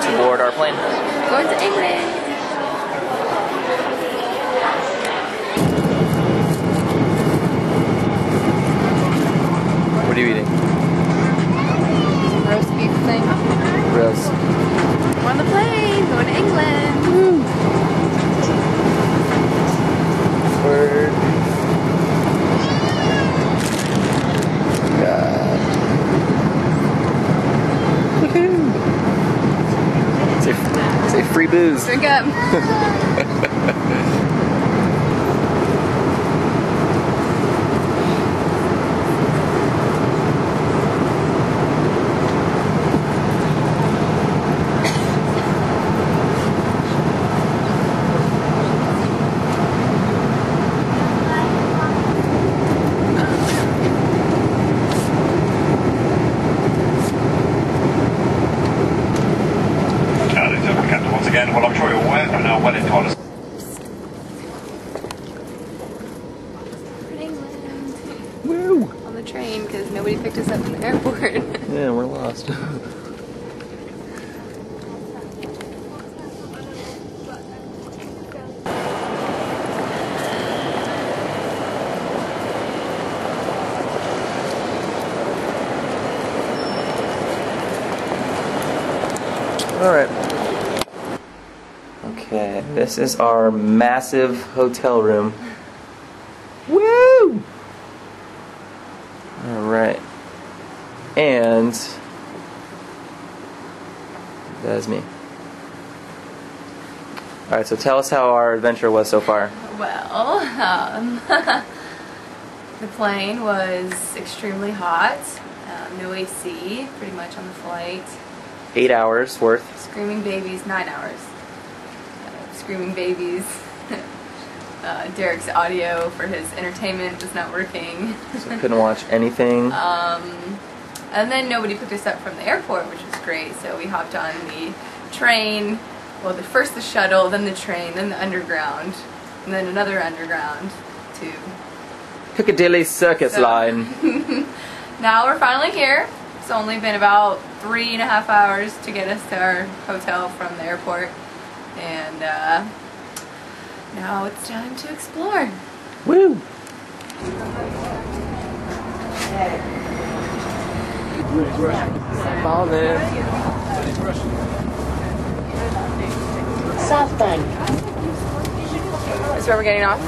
to board our plane. Going to England. What are you eating? Roast beef thing. Roast. We're on the plane, going to England. Woo. Word. God. Woohoo! Say free booze. Drink up. Again, well, I'm sure you're aware, but now well into honest. England. Woo! On the train because nobody picked us up in the airport. Yeah, we're lost. Alright. Okay, this is our massive hotel room. Woo! Alright. And that is me. Alright, so tell us how our adventure was so far. Well, the plane was extremely hot. No AC, pretty much on the flight. 8 hours worth. Screaming babies, 9 hours. Screaming babies. Derrick's audio for his entertainment was not working. So couldn't watch anything. And then nobody picked us up from the airport, which was great. So we hopped on the train. Well, first the shuttle, then the train, then the underground, and then another underground to Piccadilly Circus line. Now we're finally here. It's only been about 3.5 hours to get us to our hotel from the airport, and now it's time to explore. Woo! Ballin'. South Bank. This is where we're getting off.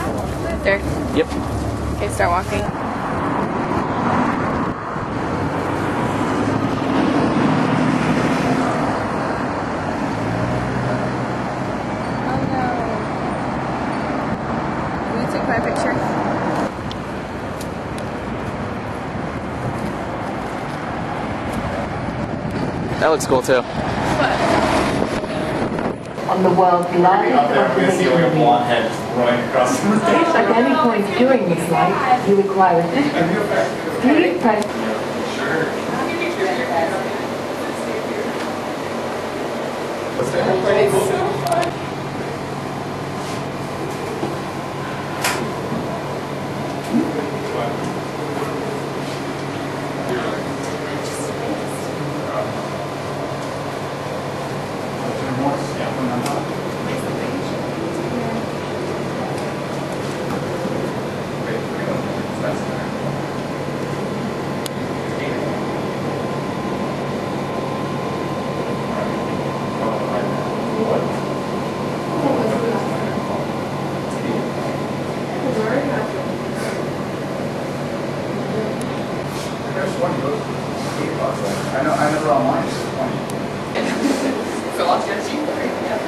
Derrick? Yep. Okay, start walking. My picture. That looks cool too. What? On the world's largest Head running across. At any point during this flight, you require assistance. Please press. I know online is 20. So I'll just you for it, yeah.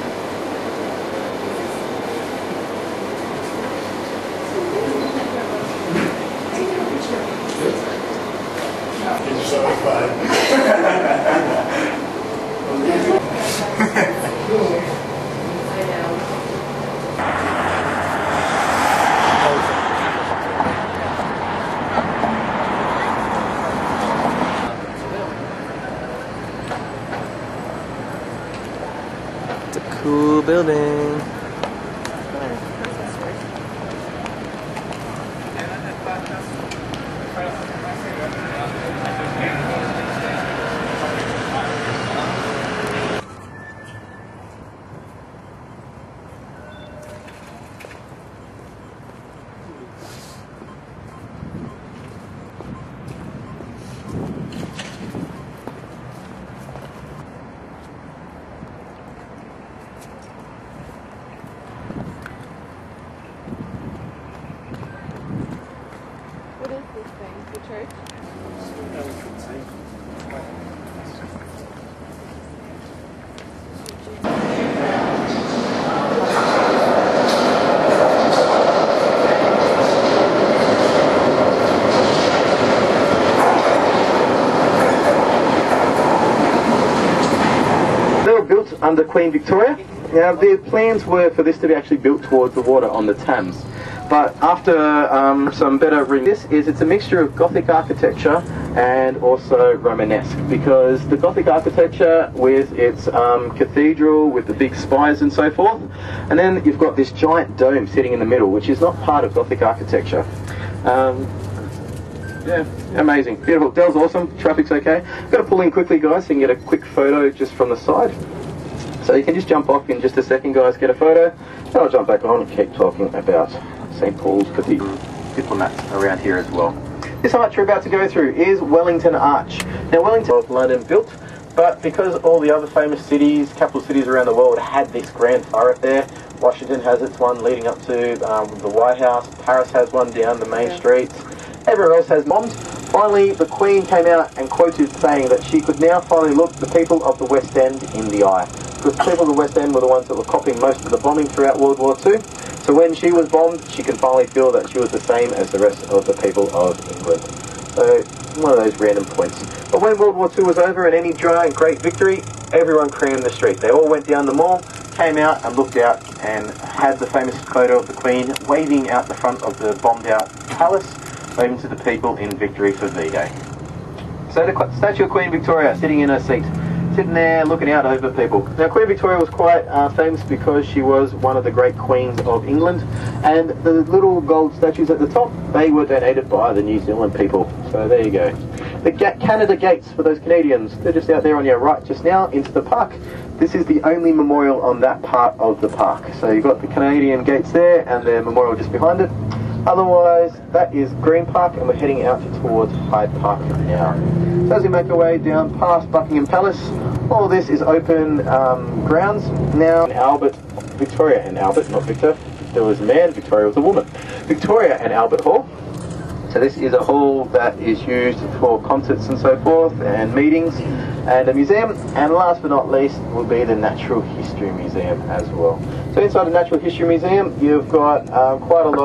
Get yourself a five. It's a cool building. this thing? The church? They were built under Queen Victoria. Now, their plans were for this to be actually built towards the water on the Thames. But after some better it's a mixture of Gothic architecture and also Romanesque, because the Gothic architecture with its cathedral with the big spires and so forth, and then you've got this giant dome sitting in the middle, which is not part of Gothic architecture. Yeah, amazing, beautiful. Dell's awesome. Traffic's okay. Got to pull in quickly, guys, so you can get a quick photo just from the side. So you can just jump off in just a second, guys, get a photo, and I'll jump back on and keep talking about St. Paul's Cathedral. Diplomats around here as well. This arch we're about to go through is Wellington Arch. Now, Wellington was London built, but because all the other famous cities, capital cities around the world, had this grand thoroughfare. Washington has its one leading up to the White House. Paris has one down the main streets. Everywhere else has bombs. Finally, the Queen came out and quoted saying that she could now finally look the people of the West End in the eye. Because the people of the West End were the ones that were copying most of the bombing throughout World War II. So when she was bombed, she could finally feel that she was the same as the rest of the people of England. So, one of those random points. But when World War II was over and any giant great victory, everyone crammed the street. They all went down the mall, came out and looked out and had the famous photo of the Queen waving out the front of the bombed out palace, waving to the people in victory for V-Day. So the statue of Queen Victoria sitting in her seat, sitting there looking out over people. Now, Queen Victoria was quite famous because she was one of the great queens of England, and the little gold statues at the top, they were donated by the New Zealand people. So there you go. The Canada Gates for those Canadians, they're just out there on your right just now into the park. This is the only memorial on that part of the park. So you've got the Canadian Gates there and their memorial just behind it. Otherwise, that is Green Park, and we're heading out towards Hyde Park now. So as we make our way down past Buckingham Palace, all this is open grounds. Now, Albert, Victoria and Albert, not Victor. There was a man, Victoria was a woman. Victoria and Albert Hall. So this is a hall that is used for concerts and so forth, and meetings, and a museum. And last but not least will be the Natural History Museum as well. So inside the Natural History Museum, you've got quite a lot